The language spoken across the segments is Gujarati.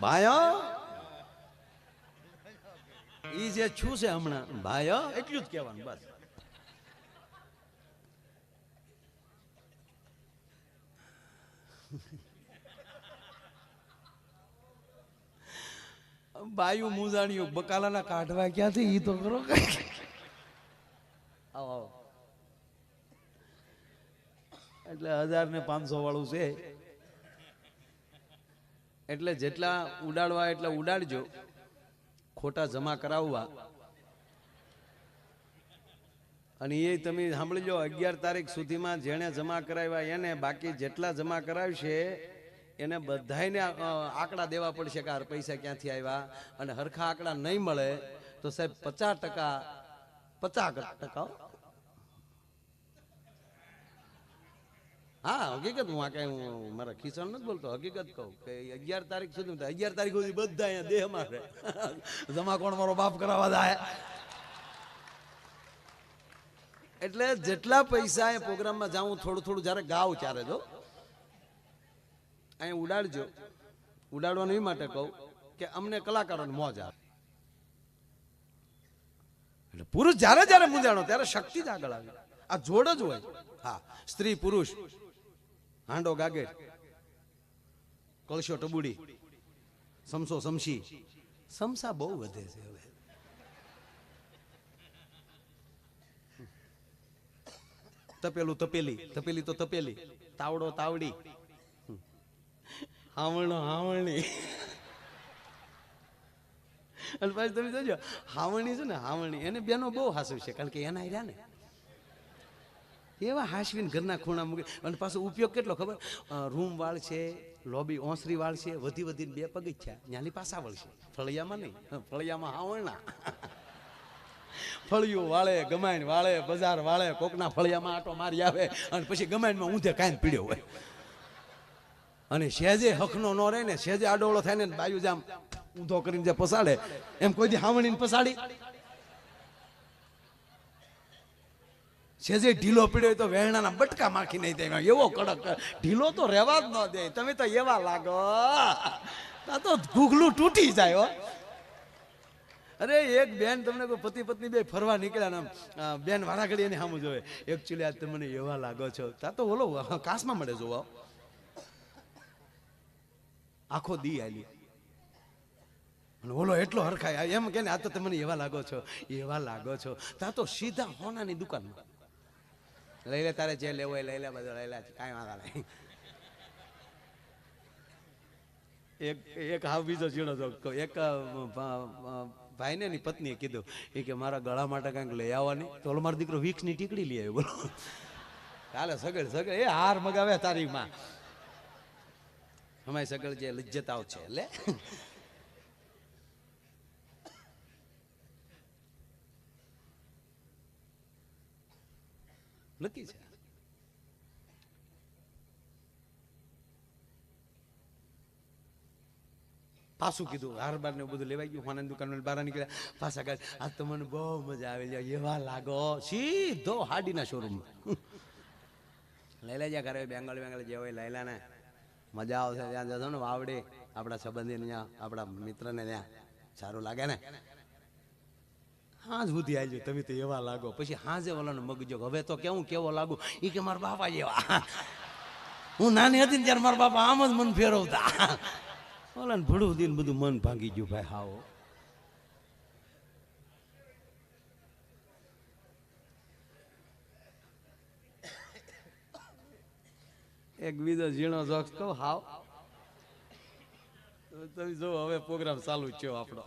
ભાઈઓ ઈ જે છું છે હમણાં ભાઈઓ એટલું જ કહેવાનું બસ. બાયુ મુજાણીઓ બકાલાના કાઢવા ક્યાંથી ઈ તો કરો. આવો આવો. એટલે 1500 વાળું છે. એટલે જેટલા ઉડાડવા એટલા ઉડાડજો, ખોટા જમા કરાવવા. અને એ તમે સાંભળી લો, 11 તારીખ સુધીમાં જેણે જમા કરાવ્યા એને, બાકી જેટલા જમા કરાવશે એને બધાને આંકડા દેવા પડશે કે આ પૈસા ક્યાંથી આવ્યા. અને હરખા આંકડા નહીં મળે તો સાહેબ 50%. હા હકીકત, હું આ કઈ મારા ખિસ્સામાં નથી બોલતો, હકીકત કહું કે 11 તારીખ સુધી, 11 તારીખ સુધી બધા અહીંયા દેહમાં છે. જમા કોણ મારો બાપ કરાવવા જાય. એટલે જેટલા પૈસા એ પ્રોગ્રામમાં જાઉં થોડું થોડું જયારે ગાવ ત્યારે જો અહીંયા ઉડાડજો. ઉડાડવાનું એ માટે કહું કે અમને કલાકારોને મોજ આવે. એટલે પુરુષ જ્યારે જ્યારે મૂંઝાણો ત્યારે શક્તિ જ આગળ આવે. આ જોડ જ હોય. હા, સ્ત્રી પુરુષ, હાંડો ગાગેર, કળશો ટબુડી, સમસો સમસી. સમસા બહુ વધે છે હવે. તપેલું તપેલી, તપેલી તો તપેલી, તાવડો તાવડી, હાવણો હાવણી. અને પાછું તમે જોજો હાવણી છે ને, હાવણી એને બેનો બહુ હાસવ છે, કારણ કે એના રહ્યા ને એવા હાસવીને ઘરના ખૂણા મૂકે. અને પાછો ઉપયોગ કેટલો ખબર, રૂમ વાળ છે, લોબી ઓસરી વાળ છે, વધી વધીને 2 પગથિયા ત્યાંની પાસા વળશે. ફળિયામાં નહીં, ફળિયામાં હાવણા. ફળિયું વાળે, ગમાઈન વાળે, બજાર વાળે, કોકના ફળિયામાં આટો મારી આવે અને પછી ગમાઈનમાં ઊંધે કાંઈ પીડ્યો હોય. અને સહેજે હકનો ન રહે ને, સહેજે આડોળો થાય ને, બાયુ જામ ઊંધો કરીને જે પસાડે એમ કોઈ દી હાવણીને પસાડી. સહેજે ઢીલો પીડ્યો તો વેરણાના બટકા માખી નહીં થાય. એવો કડક ઢીલો તો રહેવા જ ન દે. તમે તો એવા લાગો તો ઘૂઘલું તૂટી જાય હો. અરે એક બેન, તમને કોઈ પતિ પત્ની બે ફરવા નીકળ્યા ને બેન વારા ઘડી એની સામું જોવે, એકચ્યુઅલી આજ તમને એવા લાગો છો. ત્યાં તો ઓલો કાસમાં મળે જોવા, આખો દી આલી. અને ઓલો એટલો હરખાય એમ કે આ તો તમને એવા લાગો છો, એવા લાગો છો. ત્યાં તો સીધા હોનાની દુકાનમાં લઈ લે, તારે જે લેવો એ લઈ લે, બધું લઈ લે, કાંઈ વાંધા નહીં. એક હાવ બીજો ચીડો તો એક ભાઈને ની પત્નીએ કીધું એ કે મારા ગળા માટે કંઈક લઈ આવવાની. તો ઓલો મારો દીકરો વિક્સની ટીકડી લઈ આવ્યો. બોલો ચાલે સગડ સગડ એ હાર મગાવે તારી માં. અમારી સગડ જે લજ્જતાઓ છે એટલે નક્કી છે. પાછું કીધું હાર બાર ને બધું લેવાઈ ગયું. હોનાની દુકાન બહાર નીકળ્યા, પાછા કાઢ. આજ તો મને બહુ મજા આવે છે, એવા લાગો. સીધો હાડીના શોરૂમમાં લઈ લેજા ઘરે, બેંગલ જે હોય લઈ લે ને, મજા આવશે. ત્યાં જશો ને વાવડે આપણા સંબંધીને, ત્યાં આપણા મિત્રને, ત્યાં સારું લાગે ને. હાજ સુધી આવજો, તમે તો એવા લાગો. પછી હાજે ઓલાનો મગજો હવે તો કેવું કેવો લાગુ. એ કે મારા બાપા જેવા. હું નાની હતી ને ત્યારે મારા બાપા આમ જ મન ફેરવતા. ઓલા ને ભડું દીને બધું મન ભાંગી ગયું ભાઈ. હાવો એક બીજો ઝીણો જોક્સ કહું. હાવ તમે જો હવે પ્રોગ્રામ ચાલુ થયો આપણો.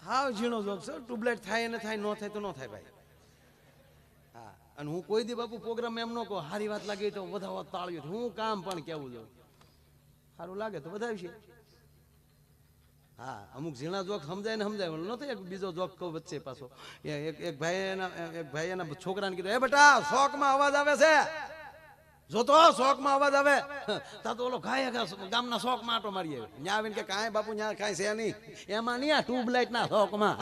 હાવ ઝીણો જોક્સ. ટ્યુબલાઇટ થાય ને થાય, ન થાય તો ન થાય ભાઈ. હા, અને હું કોઈ દી બાપુ પ્રોગ્રામ એમ ન કહું સારી વાત લાગી તો વધારે તાળ્યું. હું કામ પણ કેવું છું, સારું લાગે તો વધાવશે. હા, અમુક ઝીણા જોક સમજાય ને સમજાય ન થાય. બીજો જોક કહું વચ્ચે પાછો. એક ભાઈ એના છોકરાને કીધું, એ બેટા શોકમાં અવાજ આવે છે, જોતો શોકમાં અવાજ આવે. તા તો ઓલો ગાય ગામના શોકમાં આટો મારી આવ્યો. ત્યાં આવીને કે કાંઈ બાપુ ત્યાં કાંઈ છે નહીં, એમાં નહીં આ ટ્યુબલાઇટ ના શોકમાં.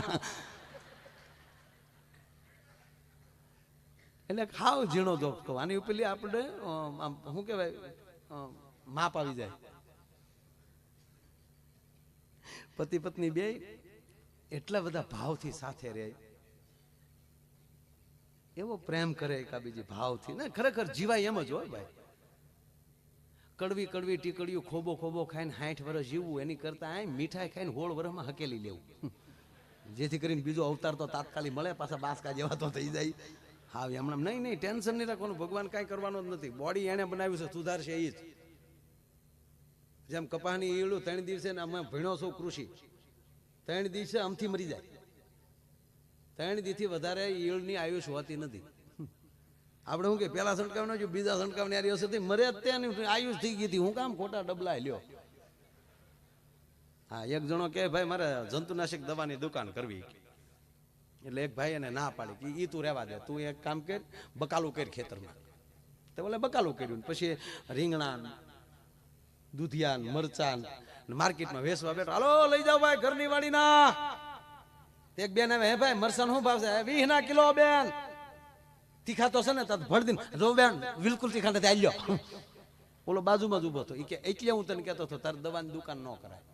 એટલે ખાવ ઝીણો જોક કહું. આની પેલી આપણે શું કહેવાય માપ આવી જાય. પતિ પત્ની બે એટલા બધા ભાવથી સાથે રહે, એવો પ્રેમ કરે એકાબીજી ભાવથી ને, ખરેખર જીવાય એમ જ હોય ભાઈ. કડવી કડવી ટીકડીઓ ખોબો ખોબો ખાઈને 60 વર્ષ જીવવું એની કરતા આ મીઠાઈ ખાઈને 16 વર્ષમાં હકેલી લેવું, જેથી કરીને બીજો અવતાર તો તાત્કાલિક મળે, પાછા બાસકા જેવા તો થઈ જાય. હા હમણાં નહીં ટેન્શન નહીં રાખવાનું, ભગવાન કાંઈ કરવાનો જ નથી. બોડી એને બનાવ્યું છે, સુધારશે એ જ. જેમ કપાસની ઈયળું 3 દિવસે ને અમે ભણ્યો છું કૃષિ, 3 દિવસે આમથી મરી જાય. 3 દિવસથી વધારે ઈયળની આયુષ હોતી નથી. આપણે શું કે પેલા છંટકાવનો જો બીજા છંટકાવની આરી હશે મરે અત્યારની આયુષ થઈ ગઈ હતી, હું કામ ખોટા ડબલા લ્યો. હા એક જણો કે ભાઈ મારે જંતુનાશક દવાની દુકાન કરવી, એટલે એક ભાઈ એને ના પાડી કે ઈ તું રહેવા દે, તું એક કામ કર બકાલું કર ખેતરમાં. તો બોલે બકાલું કર્યું, પછી રીંગણા દૂધિયાન મરચાન માર્કેટમાં વેચવા બેઠો. હાલો લઈ જાઓ ભાઈ ઘરની વાડી ના. એક બેન આવે, હે ભાઈ મરચાં શું ભાવ છે? 20 ના કિલો બેન. તીખા તો છે ને તત ભર દીન જો બેન બિલકુલ તીખા નથી આલ્યો. ઓલો બાજુમાં જ ઉભો હતો, એ કે એટલે હું તને કહેતો હતો તાર દવાની દુકાન ન કરાય.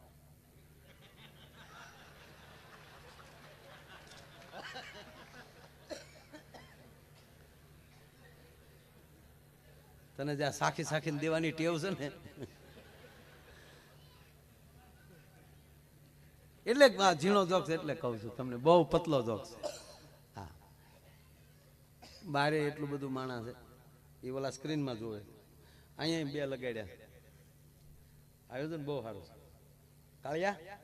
તને જ્યાં સાખી સાખીને દેવાની ટેવ છે ને, એટલે ઝીણો જોક્સ એટલે કહું છું તમને, બહુ પતલો જોક્સ. હા બારે એટલું બધું માણસ છે, એ ઓલા સ્ક્રીનમાં જોવે. અહીંયા 2 લગાડ્યા, આયોજન બહુ સારું છે. કાળિયા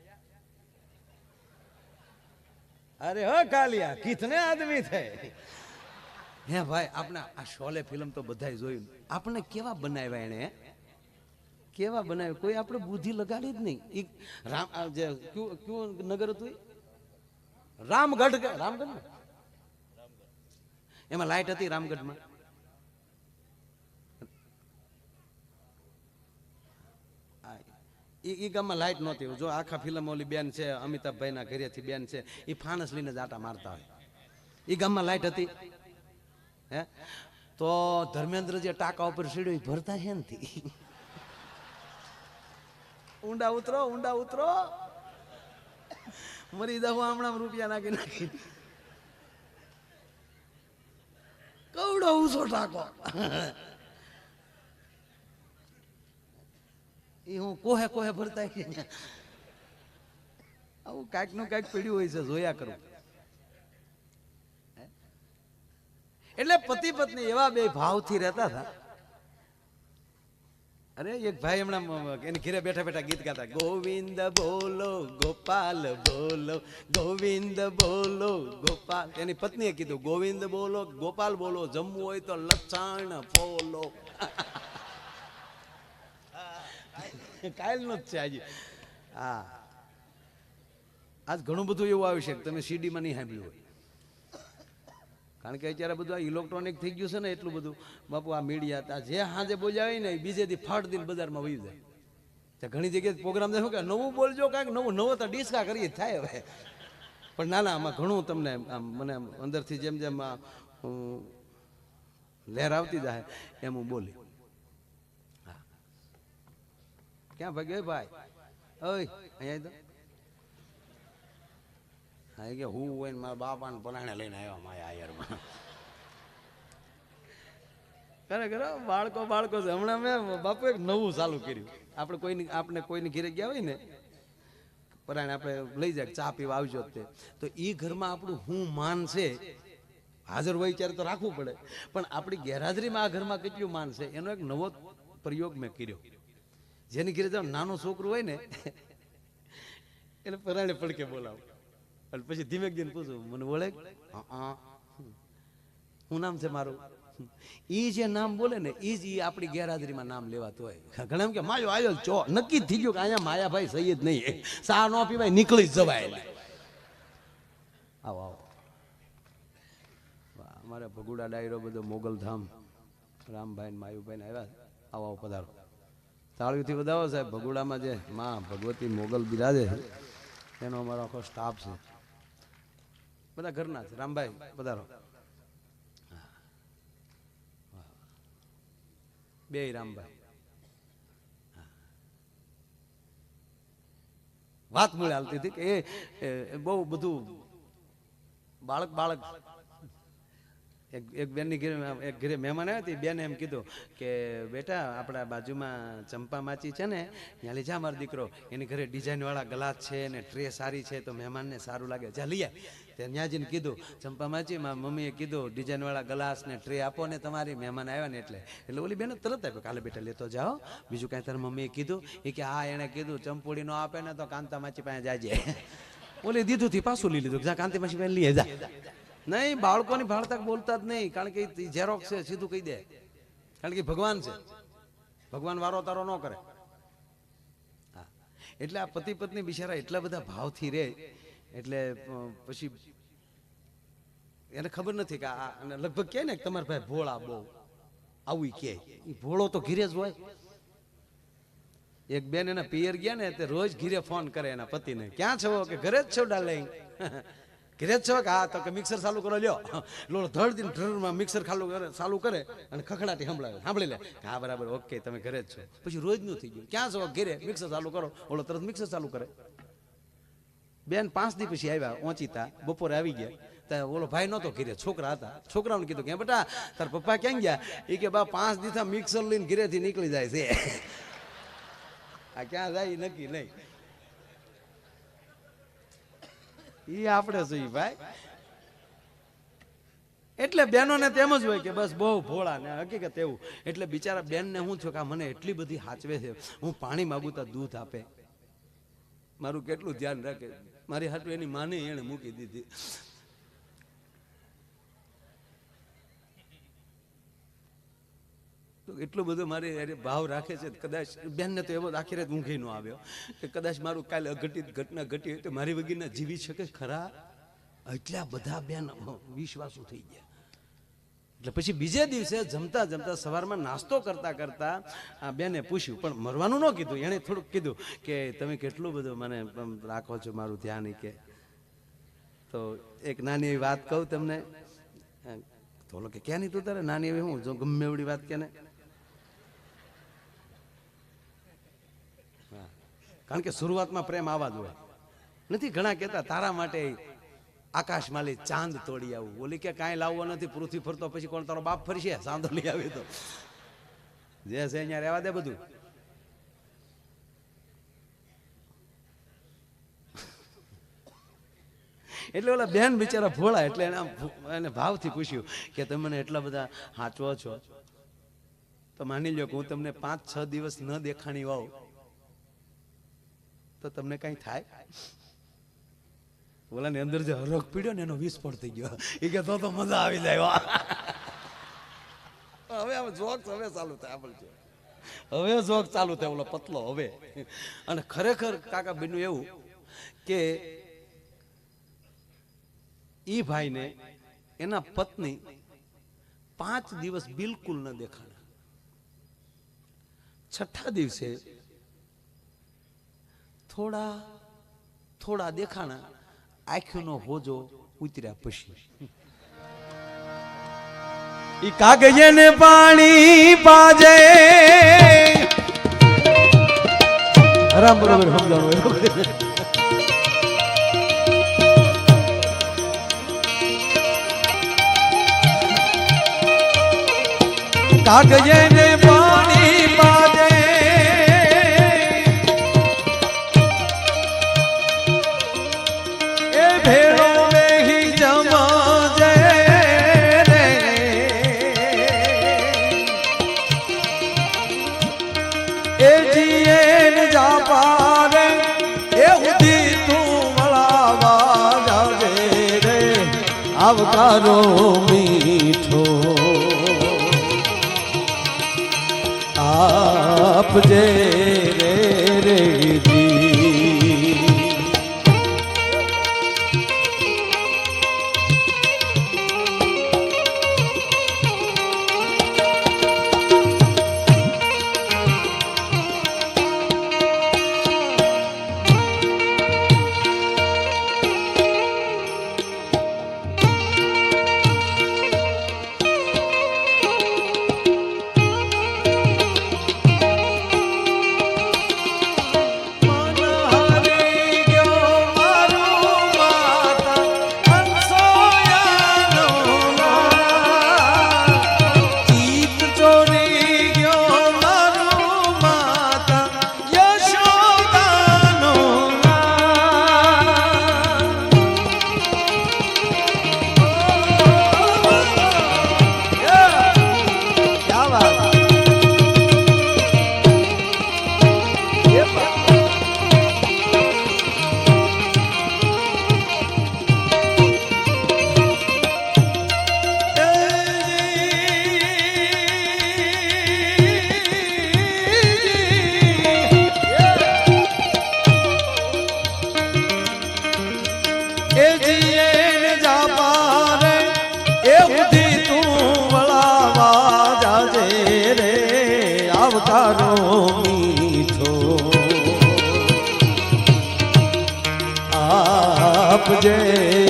અરે હો કાલિયા કિતને આદમી થે. હે ભાઈ આપણે આ શોલે ફિલ્મ તો બધાય જોયું, આપણે કેવા બનાવ્યા એને, કેવા બનાવ્યા, કોઈ આપણે બુદ્ધિ લગાડી જ નહીં. રામ જે ક્યું નગર હતું રામગઢ, રામગઢ ને એમાં લાઈટ હતી રામગઢમાં. એ ગામમાં લાઈટ નહોતી. જો આખા ફિલ્મ ઓલી બેન છે અમિતાભભાઈ ના ઘરેથી બેન છે, એ ફાનસ લઈને જાટા મારતા હોય. એ ગામમાં લાઈટ હતી. હે તો ધર્મેન્દ્ર જે ટાંકા ઉપર સીડ્યો એ ભરતા છે નથી. ઊંડા ઉતરો ઊંડા ઉતરો, મરી જાવ હમણાં રૂપિયા નાખી નાખી. કવડો ઊંચો ટાંકો, એ હું કોહે કોહે ભરતા છે. આવું કાંઈક નું કાંઈક પીડ્યું હોય છે, જોયા કરું. એટલે પતિ પત્ની એવા બે ભાવથી રહેતા હતા. અરે એક ભાઈ હમણાં એની ઘરે બેઠા બેઠા ગીત ગાતા, ગોવિંદ બોલો ગોપાલ બોલો, ગોવિંદ બોલો ગોપાલ. એની પત્નીએ કીધું ગોવિંદ બોલો ગોપાલ બોલો, જમવું હોય તો લસણ ફોલો. કાયલ નો જ છે આજે. હા આજ ઘણું બધું એવું આવી છે તમે સીડીમાં નહીં સાંભળ્યું હોય, કારણ કે અત્યારે બધું આ ઇલેક્ટ્રોનિક થઈ ગયું છે ને એટલું બધું. બાપુ આ મીડિયા જે સાંજે બોલ્યા હોય ને બીજે દી ફાટ દિન બજારમાં વહી જાય. ઘણી જગ્યાએ પ્રોગ્રામ શું કે નવું બોલજો, કાંઈક નવું નવો તો ડિસ્કા કરીએ થાય હવે. પણ ના ના આમાં ઘણું તમને મને અંદરથી જેમ જેમ લહેર આવતી જાય એમ હું બોલી. હા ક્યાં ભાઈ ગયો ભાઈ? ઓય અહીંયા તો હા કે હું હોય ને મારા બાપાને પરાણે લઈને આવ્યા માયા આયરમાં. ખરેખર બાળકો છે. હમણાં મેં બાપુ એક નવું ચાલુ કર્યું. આપણે કોઈની ઘરે ગયા હોય ને પરાણે આપણે લઈ જાય ચા પીવા આવજો તો એ ઘરમાં આપણું હું માન છે, હાજર હોય ત્યારે તો રાખવું પડે, પણ આપણી ગેરહાજરીમાં આ ઘરમાં કેટલું માન છે એનો એક નવો પ્રયોગ મેં કર્યો. જેની ઘરે જાવ નાનું છોકરું હોય ને એટલે પરાણે પડકે બોલાવો, અને પછી ધીમે ધીમે પૂછું મને ઓળખ, શું નામ છે મારું? ઈ જે નામ બોલે ને ઈ જ આપણી ગેરહાજરીમાં નામ લેવાતું હોય. ઘણા એમ કે માયો આયો ચો, નક્કી જ થઈ ગયું કે અહીંયા માયાભાઈ સહી જ નહીં, સા ન પીવાય નીકળી જ જવાય. એટલે આવો આવો અમારે ભગુડા ડાયરો બધો મોગલધામ રામભાઈ માયુભાઈ ને આવ્યા. આવો આવો પધારો, તાળીઓથી વધાવો સાહેબ. ભગુડામાં જે માં ભગવતી મોગલ બિરાજે એનો અમારો આખો સ્ટાફ છે, બધા ઘરના છે. રામભાઈ પધારો. બે રામભાઈ વાત મળે હાલતી હતી કે એ બહુ બધું બાળક એક બેનની ઘરે એક ઘરે મહેમાન આવ્યા હતી. બેને એમ કીધું કે બેટા આપણા બાજુમાં ચંપા માચી છે ને, ત્યાં લઈ જા મારો દીકરો, એની ઘરે ડિઝાઇનવાળા ગ્લાસ છે ને ટ્રે સારી છે તો મહેમાનને સારું લાગે, જા લઈ આય. ત્યાં જઈને કીધું ચંપા માચી મમ્મીએ કીધું ડિઝાઇનવાળા ગ્લાસ ને ટ્રે આપો ને તમારી મહેમાન આવ્યા ને એટલે ઓલી બેને તરત આપ્યો, કાલે બેટા લેતો જાઓ. બીજું કાંઈ તારી મમ્મીએ કીધું? એ કે હા એણે કીધું ચંપુડી નો આપે ને તો કાંતા માચી પાસે જાજે. ઓલી દીધું થી પાછું લઈ લીધું, જા કાંતા માચી પાસે લઈ જા. નહીં, બાળકોની ભાળતા બોલતા જ નહીં, કારણ કે ઝેરોક્સ છે, સીધું કહી દે, કારણ કે ભગવાન છે, ભગવાન વારો તારો ન કરે. હા, એટલે આ પતિ પત્ની બિચારા એટલા બધા ભાવથી રહે એટલે પછી એને ખબર નથી કે આ લગભગ કહે ને તમારા ભાઈ ભોળા બહુ આવું કે ભોળો તો ઘીરે જ હોય. એક બેન એના પિયર ગયા ને તે રોજ ઘીરે ફોન કરે એના પતિને, ક્યાં છો? કે ઘરે જ છો ડાર્લિંગ. ઘરે જ છો? કે હા. તો કે મિક્સર ચાલુ કરો લ્યો. લોલો ધડ દિન ડ્રરમાં મિક્સર ચાલુ કરે અને ખખડાટી સાંભળી લે. હા બરાબર, ઓકે તમે ઘરે જ છો. પછી રોજનું થઈ ગયું, ક્યાં છો? ઘરે. મિક્સર ચાલુ કરો. ઓલો તરત મિક્સર ચાલુ કરે. બેન 5 દી પછી આવ્યા ઓચિતા, બપોરે આવી ગયા. ઓલો ભાઈ નતો ઘીરે, છોકરા હતા. છોકરાઓને કીધું કે બેટા તાર પપ્પા ક્યાં ગયા? એ કે બા 5 દીથા મિક્સર લઈને ઘીરેથી નીકળી જાય છે. આ ક્યાં જાય નક્કી નહીં. એ આપણે જોઈએ ભાઈ. એટલે બહેનોને તેમ જ હોય કે બસ બહુ ભોળા ને હકીકત એવું. એટલે બિચારા બેનને શું થયું કે મને એટલી બધી હાચવે છે, હું પાણી માગું તો દૂધ આપે, મારું કેટલું ધ્યાન રાખે. મારી હાટું એની માને એને મૂકી દીધી. તો એટલું બધું મારી ભાવ રાખે છે. કદાચ બેનને તો એવો આખી રાત ઊંઘી ન આવ્યો કે કદાચ મારું કાલે અઘટિત ઘટના ઘટી હોય તો મારી વગરના જીવી શકે ખરા. એટલા બધા બેન વિશ્વાસુ થઈ ગયા. એટલે પછી બીજે દિવસે જમતા જમતા સવારમાં નાસ્તો કરતા કરતા આ બેને પૂછ્યું, પણ મરવાનું ન કીધું, એણે થોડુંક કીધું કે તમે કેટલું બધું મને રાખો છો, મારું ધ્યાન. કે તો એક નાની એવી વાત કહું તમને. તો કે ક્યાં નહીં તું તારે નાની એવી હું જો ગમે એવડી વાત કે ને. કારણ કે શરૂઆતમાં પ્રેમ આવા જ હોય. નથી ઘણા કહેતા તારા માટે આકાશમાલી ચાંદ તોડી આવું. બોલી કે કાંઈ લાવવો નથી, પૃથ્વી ફરતો પછી કોણ તારો બાપ ફરશે ચાંદો લઈ આવી? તો જે છે અહીંયા રહેવા દે બધું. એટલે ઓલા બેન બિચારા ભોળા, એટલે એને ભાવથી પૂછ્યું કે તમે મને એટલા બધા હાચવો છો તો માની લો કે હું તમને 5-6 દિવસ ન દેખાણી હોઉં તો તમને કઈ થાય? ઓલાની અંદર જે હરખ પીડ્યો ને એનો વિસ્ફોટ થઈ ગયો. એ કે તો મજા આવી જાય. હવે જોક્સ હવે ચાલુ થાય, હવે જોક ચાલુ થાય. ઓલો પતલો હવે. અને ખરેખર કાકા બન્યું એવું કે ઈ ભાઈને એના પત્ની 5 દિવસ બિલકુલ ન દેખાણા. 6થા દિવસે થોડા દેખાણા. આંખનો હોજો ઉતર્યા પછી ઈ કાગજને પાણી પાજે. આરામ બરોબર સમજાણું. કાગજને પાણી પાજે એ ભેળો વેહી જમાજે રે. એ જીએ જા પારે એ ઉધી તું વળાવા જાજે રે. આવકારો મીઠો આપજે રે રેજી. આવકારો મીઠો આપજે